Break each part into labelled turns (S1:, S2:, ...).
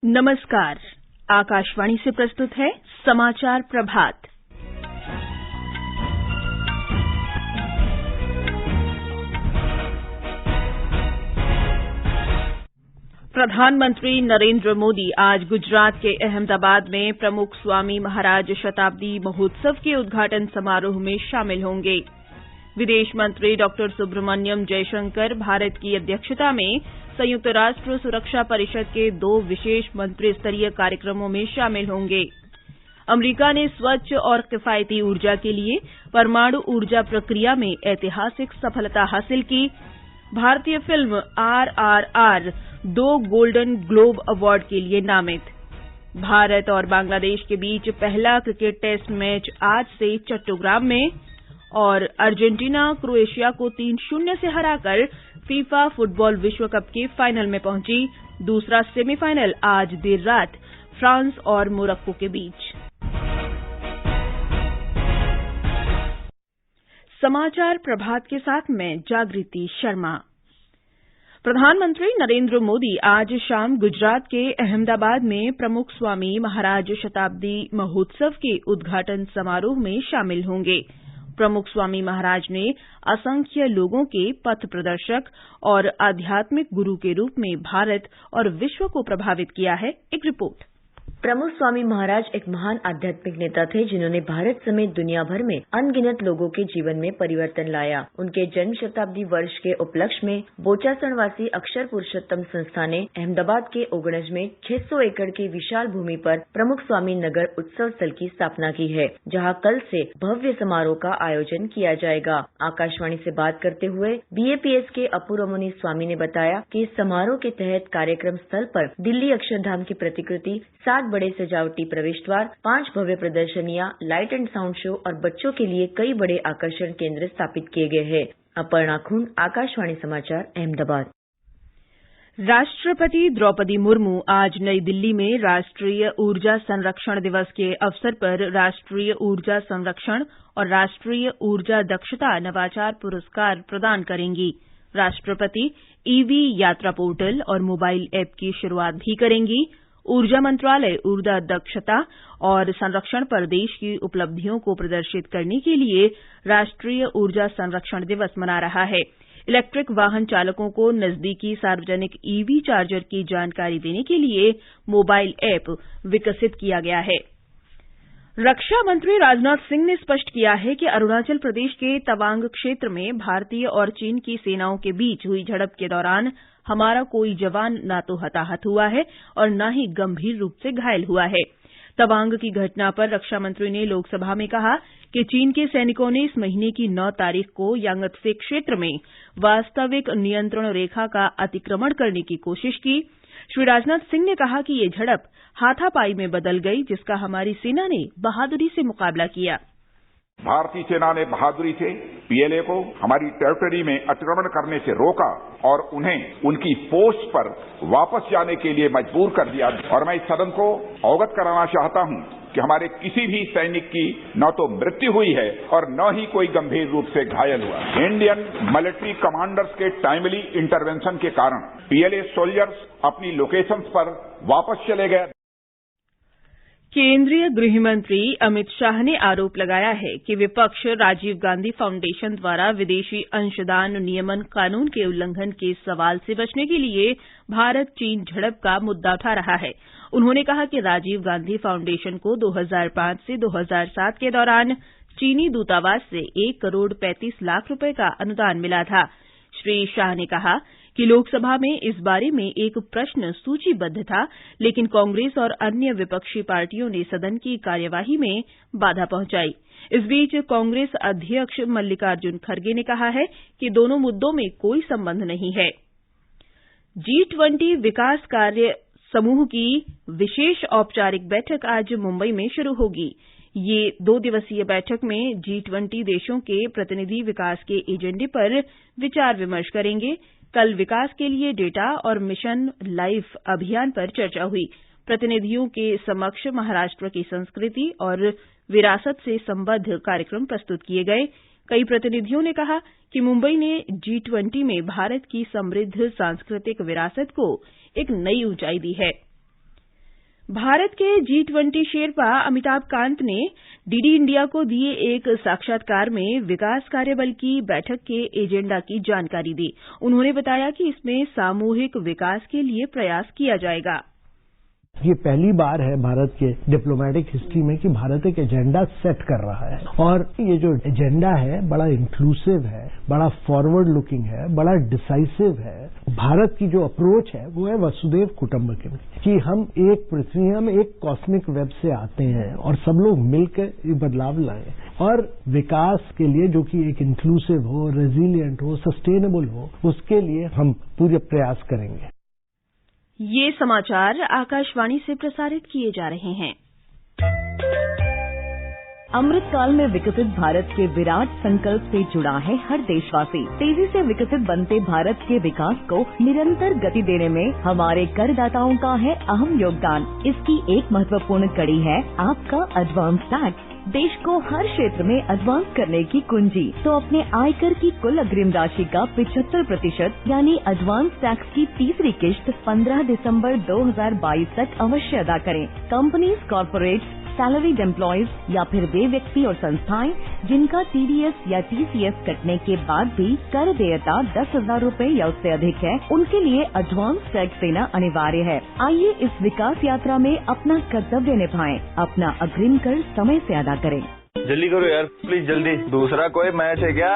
S1: नमस्कार। आकाशवाणी से प्रस्तुत है समाचार प्रभात। प्रधानमंत्री नरेंद्र मोदी आज गुजरात के अहमदाबाद में प्रमुख स्वामी महाराज शताब्दी महोत्सव के उद्घाटन समारोह में शामिल होंगे। विदेश मंत्री डॉक्टर सुब्रमण्यम जयशंकर भारत की अध्यक्षता में संयुक्त राष्ट्र सुरक्षा परिषद के 2 विशेष मंत्रिस्तरीय कार्यक्रमों में शामिल होंगे। अमेरिका ने स्वच्छ और किफायती ऊर्जा के लिए परमाणु ऊर्जा प्रक्रिया में ऐतिहासिक सफलता हासिल की। भारतीय film RRR 2 golden globe award के लिए नामित। भारत और बांग्लादेश के बीच पहला क्रिकेट टेस्ट मैच आज से चट्टोग्राम में, और अर्जेंटीना क्रोएशिया को 3-0 से हराकर फीफा फुटबॉल विश्व कप के फाइनल में पहुंची। दूसरा सेमीफाइनल आज देर रात फ्रांस और मोरक्को के बीच। समाचार प्रभात के साथ मैं जागृति शर्मा। प्रधानमंत्री नरेंद्र मोदी आज शाम गुजरात के अहमदाबाद में प्रमुख स्वामी महाराज शताब्दी महोत्सव के उद्घाटन समारोह में शामिल होंगे। प्रमुख स्वामी महाराज ने असंख्य लोगों के पथ प्रदर्शक और आध्यात्मिक गुरु के रूप में भारत और विश्व को प्रभावित किया है। एक रिपोर्ट।
S2: प्रमुख स्वामी महाराज एक महान आध्यात्मिक नेता थे जिन्होंने भारत समेत दुनिया भर में अनगिनत लोगों के जीवन में परिवर्तन लाया। उनके जन्म शताब्दी वर्ष के उपलक्ष्य में बोचासणवासी अक्षर पुरुषोत्तम संस्था ने अहमदाबाद के ओगणज में 600 एकड़ की विशाल भूमि पर प्रमुख स्वामी नगर उत्सव स्थल की स्थापना की है, जहां कल से भव्य समारोह का आयोजन किया जाएगा। आकाशवाणी से बात करते हुए BAPS के अपूर्वमुनि स्वामी ने बताया कि इस समारोह के तहत कार्यक्रम स्थल पर दिल्ली अक्षरधाम की प्रतिकृति, 7 बड़े सजावटी प्रवेश द्वार, 5 भव्य प्रदर्शनियां, लाइट एंड साउंड शो और बच्चों के लिए कई बड़े आकर्षण केंद्र स्थापित किए गए हैं। अपर्णा खून, आकाशवाणी समाचार, अहमदाबाद।
S1: राष्ट्रपति द्रौपदी मुर्मू आज नई दिल्ली में राष्ट्रीय ऊर्जा संरक्षण दिवस के अवसर पर राष्ट्रीय ऊर्जा संरक्षण और राष्ट्रीय ऊर्जा दक्षता नवाचार पुरस्कार प्रदान करेंगी। राष्ट्रपति EV यात्रा पोर्टल और मोबाइल ऐप की शुरूआत भी करेंगी। ऊर्जा मंत्रालय ऊर्जा दक्षता और संरक्षण पर देश की उपलब्धियों को प्रदर्शित करने के लिए राष्ट्रीय ऊर्जा संरक्षण दिवस मना रहा है। इलेक्ट्रिक वाहन चालकों को नजदीकी सार्वजनिक EV चार्जर की जानकारी देने के लिए मोबाइल ऐप विकसित किया गया है। रक्षा मंत्री राजनाथ सिंह ने स्पष्ट किया है कि अरुणाचल प्रदेश के तवांग क्षेत्र में भारतीय और चीन की सेनाओं के बीच हुई झड़प के दौरान हमारा कोई जवान न तो हताहत हुआ है और न ही गंभीर रूप से घायल हुआ है। तवांग की घटना पर रक्षा मंत्री ने लोकसभा में कहा कि चीन के सैनिकों ने इस महीने की 9 तारीख को यांगत्से क्षेत्र में वास्तविक नियंत्रण रेखा का अतिक्रमण करने की कोशिश की। श्री राजनाथ सिंह ने कहा कि ये झड़प हाथापाई में बदल गई, जिसका हमारी सेना ने बहादुरी से मुकाबला किया।
S3: भारतीय सेना ने बहादुरी से PLA को हमारी टेरिटरी में अतिक्रमण करने से रोका और उन्हें उनकी पोस्ट पर वापस जाने के लिए मजबूर कर दिया। और मैं इस सदन को अवगत कराना चाहता हूं कि हमारे किसी भी सैनिक की न तो मृत्यु हुई है और न ही कोई गंभीर रूप से घायल हुआ। इंडियन मिलिट्री कमांडर्स के टाइमली इंटरवेंशन के कारण PLA सोल्जर्स अपनी लोकेशंस पर वापस चले गए।
S1: केंद्रीय गृह मंत्री अमित शाह ने आरोप लगाया है कि विपक्ष राजीव गांधी फाउंडेशन द्वारा विदेशी अंशदान नियमन कानून के उल्लंघन के सवाल से बचने के लिए भारत चीन झड़प का मुद्दा उठा रहा है। उन्होंने कहा कि राजीव गांधी फाउंडेशन को 2005 से 2007 के दौरान चीनी दूतावास से 1 करोड़ 35 लाख रुपए का अनुदान मिला था। श्री शाह ने कहा कि लोकसभा में इस बारे में एक प्रश्न सूचीबद्ध था, लेकिन कांग्रेस और अन्य विपक्षी पार्टियों ने सदन की कार्यवाही में बाधा पहुंचाई। इस बीच कांग्रेस अध्यक्ष मल्लिकार्जुन खड़गे ने कहा है कि दोनों मुद्दों में कोई संबंध नहीं है। G20 विकास कार्य समूह की विशेष औपचारिक बैठक आज मुंबई में शुरू होगी। ये 2 दिवसीय बैठक में G20 देशों के प्रतिनिधि विकास के एजेंडे पर विचार विमर्श करेंगे। कल विकास के लिए डेटा और मिशन लाइफ अभियान पर चर्चा हुई। प्रतिनिधियों के समक्ष महाराष्ट्र की संस्कृति और विरासत से संबद्ध कार्यक्रम प्रस्तुत किए गए। कई प्रतिनिधियों ने कहा कि मुंबई ने G20 में भारत की समृद्ध सांस्कृतिक विरासत को एक नई ऊंचाई दी है। भारत के G20 शेरपा अमिताभ कांत ने डीडी इंडिया को दिए एक साक्षात्कार में विकास कार्यबल की बैठक के एजेंडा की जानकारी दी। उन्होंने बताया कि इसमें सामूहिक विकास के लिए प्रयास किया जाएगा।
S4: ये पहली बार है भारत के डिप्लोमेटिक हिस्ट्री में कि भारत एक एजेंडा सेट कर रहा है और ये जो एजेंडा है बड़ा इंक्लूसिव है, बड़ा फॉरवर्ड लुकिंग है, बड़ा डिसाइसिव है। भारत की जो अप्रोच है वो है वसुधैव कुटुंबकम कि हम एक पृथ्वी, हम एक कॉस्मिक वेब से आते हैं और सब लोग मिलकर ये बदलाव लाएं और विकास के लिए जो कि एक इंक्लूसिव हो, रेजिलिएंट हो, सस्टेनेबल हो, उसके लिए हम पूरे प्रयास करेंगे।
S1: ये समाचार आकाशवाणी से प्रसारित किए जा रहे हैं।
S2: अमृतकाल में विकसित भारत के विराट संकल्प से जुड़ा है हर देशवासी। तेजी से विकसित बनते भारत के विकास को निरंतर गति देने में हमारे करदाताओं का है अहम योगदान। इसकी एक महत्वपूर्ण कड़ी है आपका एडवांस टैक्स, देश को हर क्षेत्र में एडवांस करने की कुंजी। तो अपने आयकर की कुल अग्रिम राशि का 75% यानी एडवांस टैक्स की तीसरी किश्त 15 दिसंबर 2022 तक अवश्य अदा करें। कंपनीज, कॉर्पोरेट्स, सैलरीड एम्प्लॉयज या फिर वे व्यक्ति और संस्थाएं जिनका टीडीएस या टीसीएस कटने के बाद भी कर देयता 10,000 रूपए या उससे अधिक है, उनके लिए एडवांस टैक्स देना अनिवार्य है। आइए इस विकास यात्रा में अपना कर्तव्य निभाएं, अपना अग्रिम कर समय से अदा करें।
S5: जल्दी करो यार, प्लीज जल्दी। दूसरा कोई मैच है क्या?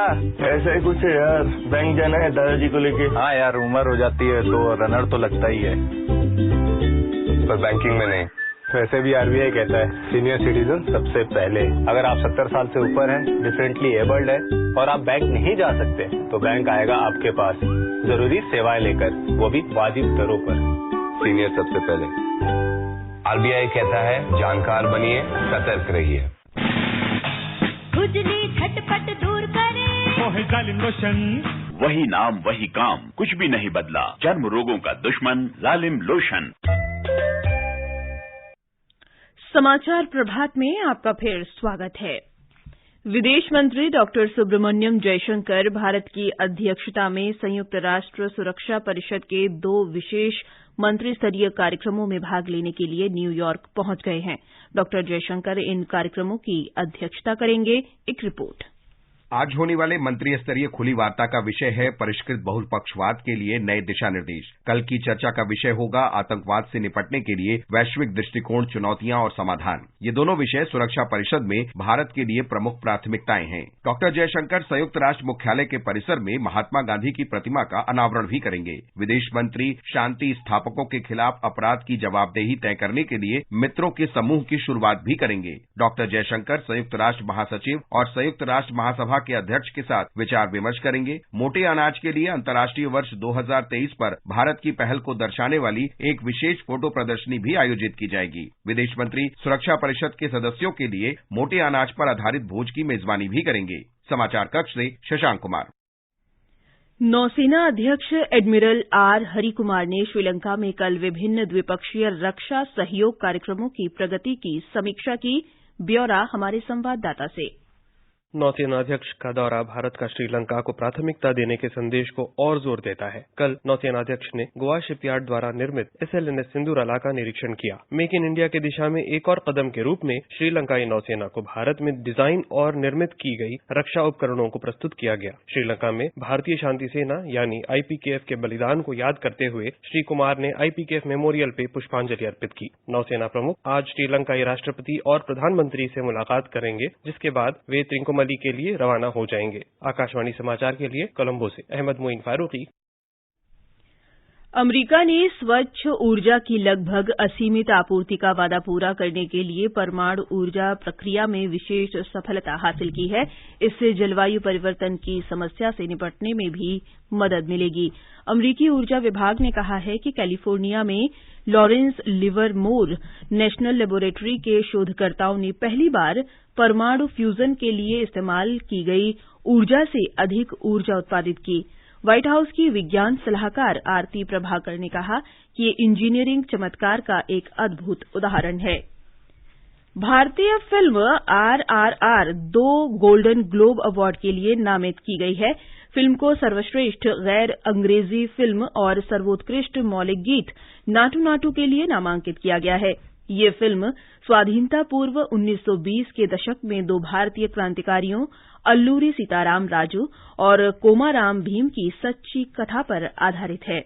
S5: ऐसे ही कुछ है यार, बैंक जाना है दादाजी को लेके। हाँ यार, उम्र हो जाती है तो रनर तो लगता ही है, पर बैंकिंग में नहीं। वैसे भी आरबीआई कहता है सीनियर सिटीजन सबसे पहले। अगर आप 70 साल से ऊपर हैं, डिफरेंटली एबल्ड है और आप बैंक नहीं जा सकते तो बैंक आएगा आपके पास जरूरी सेवाएं लेकर, वो भी वाजिब दरों पर।
S6: सीनियर सबसे पहले। आरबीआई कहता है जानकार बनिए, सतर्क रहिए।
S7: खुजली झटपट दूर करे,
S8: जालिम लोशन।
S9: वही नाम वही काम, कुछ भी नहीं बदला। चर्म रोगों का दुश्मन जालिम लोशन।
S1: समाचार प्रभात में आपका फिर स्वागत है। विदेश मंत्री डॉक्टर सुब्रमण्यम जयशंकर भारत की अध्यक्षता में संयुक्त राष्ट्र सुरक्षा परिषद के 2 विशेष मंत्री स्तरीय कार्यक्रमों में भाग लेने के लिए न्यूयॉर्क पहुंच गए हैं। डॉक्टर जयशंकर इन कार्यक्रमों की अध्यक्षता करेंगे। एक रिपोर्ट।
S10: आज होने वाले मंत्री स्तरीय खुली वार्ता का विषय है परिष्कृत बहुपक्षवाद के लिए नए दिशा निर्देश। कल की चर्चा का विषय होगा आतंकवाद से निपटने के लिए वैश्विक दृष्टिकोण, चुनौतियां और समाधान। ये दोनों विषय सुरक्षा परिषद में भारत के लिए प्रमुख प्राथमिकताएं हैं। डॉक्टर जयशंकर संयुक्त राष्ट्र मुख्यालय के परिसर में महात्मा गांधी की प्रतिमा का अनावरण भी करेंगे। विदेश मंत्री शांति स्थापकों के खिलाफ अपराध की जवाबदेही तय करने के लिए मित्रों के समूह की शुरुआत भी करेंगे। डॉक्टर जयशंकर संयुक्त राष्ट्र महासचिव और संयुक्त राष्ट्र महासभा के अध्यक्ष के साथ विचार विमर्श करेंगे। मोटे अनाज के लिए अंतर्राष्ट्रीय वर्ष 2023 पर भारत की पहल को दर्शाने वाली एक विशेष फोटो प्रदर्शनी भी आयोजित की जाएगी। विदेश मंत्री सुरक्षा परिषद के सदस्यों के लिए मोटे अनाज पर आधारित भोज की मेजबानी भी करेंगे। समाचार कक्ष से शशांक कुमार।
S1: नौसेना अध्यक्ष एडमिरल आर हरिकुमार ने श्रीलंका में कल विभिन्न द्विपक्षीय रक्षा सहयोग कार्यक्रमों की प्रगति की समीक्षा की। ब्यौरा हमारे संवाददाता से।
S11: नौसेना अध्यक्ष का दौरा भारत का श्रीलंका को प्राथमिकता देने के संदेश को और जोर देता है। कल नौसेना अध्यक्ष ने गोवा शिपयार्ड द्वारा निर्मित SLNS सिंधुराला का निरीक्षण किया। मेक इन इंडिया की दिशा में एक और कदम के रूप में श्रीलंकाई नौसेना को भारत में डिजाइन और निर्मित की गई रक्षा उपकरणों को प्रस्तुत किया गया। श्रीलंका में भारतीय शांति सेना यानी IPKF के बलिदान को याद करते हुए श्री कुमार ने IPKF मेमोरियल पे पुष्पांजलि अर्पित की। नौसेना प्रमुख आज श्रीलंकाई राष्ट्रपति और प्रधानमंत्री से मुलाकात करेंगे, जिसके बाद वे त्रिंकोमाली के लिए रवाना हो जाएंगे। आकाशवाणी समाचार के लिए कोलंबो से अहमद मोइन फारूकी।
S1: अमेरिका ने स्वच्छ ऊर्जा की लगभग असीमित आपूर्ति का वादा पूरा करने के लिए परमाणु ऊर्जा प्रक्रिया में विशेष सफलता हासिल की है। इससे जलवायु परिवर्तन की समस्या से निपटने में भी मदद मिलेगी। अमेरिकी ऊर्जा विभाग ने कहा है कि कैलिफोर्निया में लॉरेंस लिवरमोर नेशनल लेबोरेटरी के शोधकर्ताओं ने पहली बार परमाणु फ्यूजन के लिए इस्तेमाल की गई ऊर्जा से अधिक ऊर्जा उत्पादित की। व्हाइट हाउस की विज्ञान सलाहकार आरती प्रभाकर ने कहा कि ये इंजीनियरिंग चमत्कार का एक अद्भुत उदाहरण है। भारतीय film RRR 2 golden globe award के लिए नामित की गई है। फिल्म को सर्वश्रेष्ठ गैर अंग्रेजी फिल्म और सर्वोत्कृष्ट मौलिक गीत नाटू नाटू के लिए नामांकित किया गया है। ये फिल्म स्वाधीनता पूर्व 1920 के दशक में दो भारतीय क्रांतिकारियों अल्लूरी सीताराम राजू और कोमाराम भीम की सच्ची कथा पर आधारित है।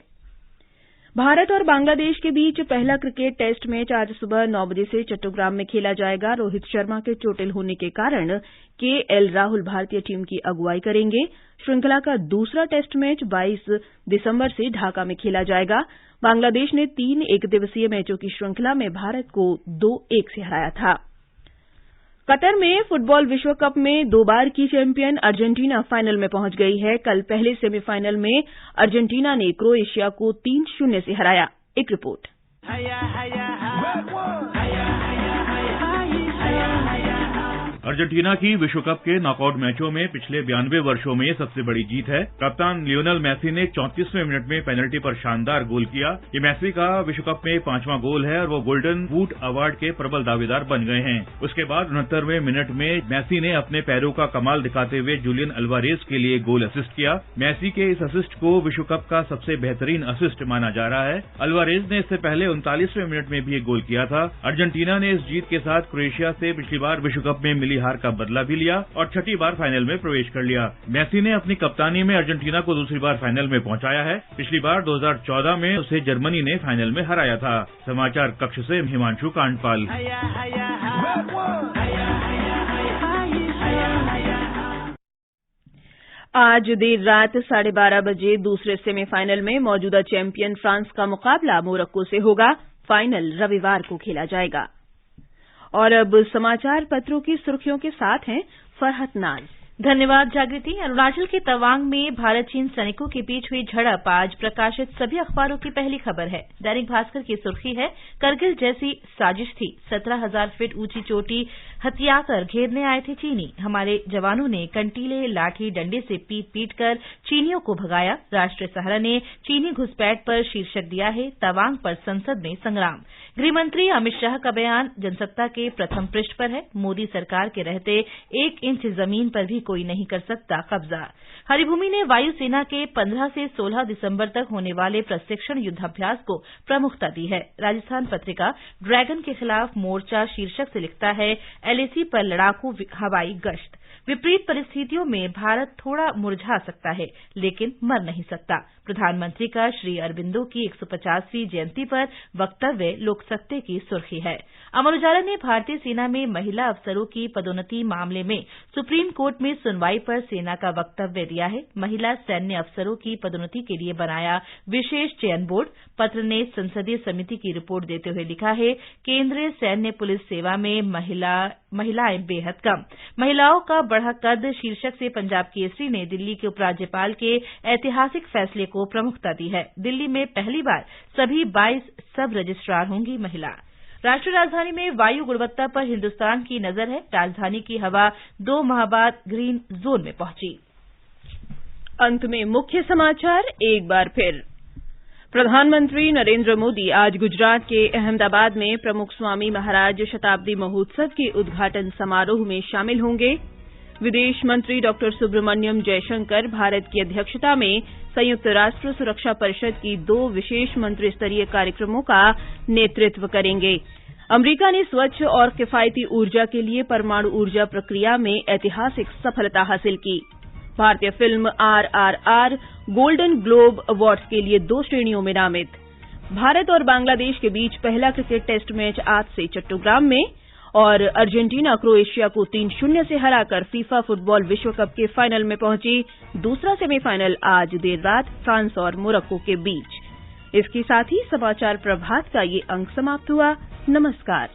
S1: भारत और बांग्लादेश के बीच पहला क्रिकेट टेस्ट मैच आज सुबह 9 बजे से चट्टोग्राम में खेला जाएगा। रोहित शर्मा के चोटिल होने के कारण केएल राहुल भारतीय टीम की अगुवाई करेंगे। श्रृंखला का दूसरा टेस्ट मैच 22 दिसंबर से ढाका में खेला जाएगा। बांग्लादेश ने 3 एकदिवसीय मैचों की श्रृंखला में भारत को 2-1 से हराया था। कतर में फुटबॉल विश्व कप में 2 बार की चैंपियन अर्जेंटीना फाइनल में पहुंच गई है। कल पहले सेमीफाइनल में अर्जेंटीना ने क्रोएशिया को 3-0 से हराया। एक रिपोर्ट।
S8: अर्जेंटीना की विश्व कप के नॉकआउट मैचों में पिछले 92 वर्षों में सबसे बड़ी जीत है। कप्तान लियोनेल मेसी ने 34वें मिनट में पेनल्टी पर शानदार गोल किया। ये मेसी का विश्व कप में 5वां गोल है और वो गोल्डन बूट अवार्ड के प्रबल दावेदार बन गए हैं। उसके बाद 69वें मिनट में मेसी ने अपने पैरों का कमाल दिखाते हुए जूलियन अल्वारेज के लिए गोल असिस्ट किया। मेसी के इस असिस्ट को विश्व कप का सबसे बेहतरीन असिस्ट माना जा रहा है। अल्वारेज ने इससे पहले 39वें मिनट में भी एक गोल किया था। अर्जेंटीना ने इस जीत के साथ क्रोएशिया से पिछली बार विश्व कप में मिली हार का बदला भी लिया और छठी बार फाइनल में प्रवेश कर लिया। मेसी ने अपनी कप्तानी में अर्जेंटीना को दूसरी बार फाइनल में पहुंचाया है। पिछली बार 2014 में उसे जर्मनी ने फाइनल में हराया था। समाचार कक्ष से हिमांशु कांडपाल।
S1: आज देर रात 12:30 बजे दूसरे सेमीफाइनल में मौजूदा चैंपियन फ्रांस का मुकाबला मोरक्को से होगा। फाइनल रविवार को खेला जाएगा। और अब समाचार पत्रों की सुर्खियों के साथ हैं फरहत नाज।
S12: धन्यवाद जागृति। अरुणाचल के तवांग में भारत चीन सैनिकों के बीच हुई झड़प आज प्रकाशित सभी अखबारों की पहली खबर है। दैनिक भास्कर की सुर्खी है, करगिल जैसी साजिश थी, 17,000 फीट ऊंची चोटी हथियाकर घेरने आए थे चीनी। हमारे जवानों ने कंटीले लाठी डंडे से पीट पीट कर चीनियों को भगाया। राष्ट्रीय सहारा ने चीनी घुसपैठ पर शीर्षक दिया है, तवांग पर संसद में संग्राम। गृहमंत्री अमित शाह का बयान जनसत्ता के प्रथम पृष्ठ पर है। मोदी सरकार के रहते 1 इंच जमीन पर भी कोई नहीं कर सकता कब्जा। हरिभूमि ने वायुसेना के 15 से 16 दिसंबर तक होने वाले प्रशिक्षण युद्धाभ्यास को प्रमुखता दी है। राजस्थान पत्रिका ड्रैगन के खिलाफ मोर्चा शीर्षक से लिखता है, एलएसी पर लड़ाकू हवाई गश्त। विपरीत परिस्थितियों में भारत थोड़ा मुरझा सकता है लेकिन मर नहीं सकता। प्रधानमंत्री का श्री अरबिंदो की 150वीं जयंती पर वक्तव्य लोकसत्ते की सुर्खी है। अमर उजाला ने भारतीय सेना में महिला अफसरों की पदोन्नति मामले में सुप्रीम कोर्ट में सुनवाई पर सेना का वक्तव्य दिया है। महिला सैन्य अफसरों की पदोन्नति के लिए बनाया विशेष चयन बोर्ड। पत्र ने संसदीय समिति की रिपोर्ट देते हुए लिखा है, केंद्रीय सैन्य पुलिस सेवा में महिलाएं बेहद कम, महिलाओं का बढ़ा कद शीर्षक से पंजाब केसरी ने दिल्ली के उपराज्यपाल के ऐतिहासिक फैसले को प्रमुखता दी है। दिल्ली में पहली बार सभी 22 सब रजिस्ट्रार होंगी महिला। राष्ट्रीय राजधानी में वायु गुणवत्ता पर हिन्दुस्तान की नजर है। राजधानी की हवा 2 माह बाद ग्रीन जोन में पहुंची।
S1: अंत में मुख्य समाचार एक बार फिर। प्रधानमंत्री नरेंद्र मोदी आज गुजरात के अहमदाबाद में प्रमुख स्वामी महाराज शताब्दी महोत्सव के उद्घाटन समारोह में शामिल होंगे। विदेश मंत्री डॉक्टर सुब्रमण्यम जयशंकर भारत की अध्यक्षता में संयुक्त राष्ट्र सुरक्षा परिषद की 2 विशेष मंत्रिस्तरीय कार्यक्रमों का नेतृत्व करेंगे। अमेरिका ने स्वच्छ और किफायती ऊर्जा के लिए परमाणु ऊर्जा प्रक्रिया में ऐतिहासिक सफलता हासिल की। भारतीय film RRR golden globe awards के लिए 2 श्रेणियों में नामित। भारत और बांग्लादेश के बीच पहला क्रिकेट टेस्ट मैच आज से चट्टोग्राम में। और अर्जेंटीना क्रोएशिया को 3-0 से हराकर फीफा फुटबॉल विश्व कप के फाइनल में पहुंची। दूसरा सेमीफाइनल आज देर रात फ्रांस और मोरक्को के बीच। इसके साथ ही समाचार प्रभात का ये अंक समाप्त हुआ। नमस्कार।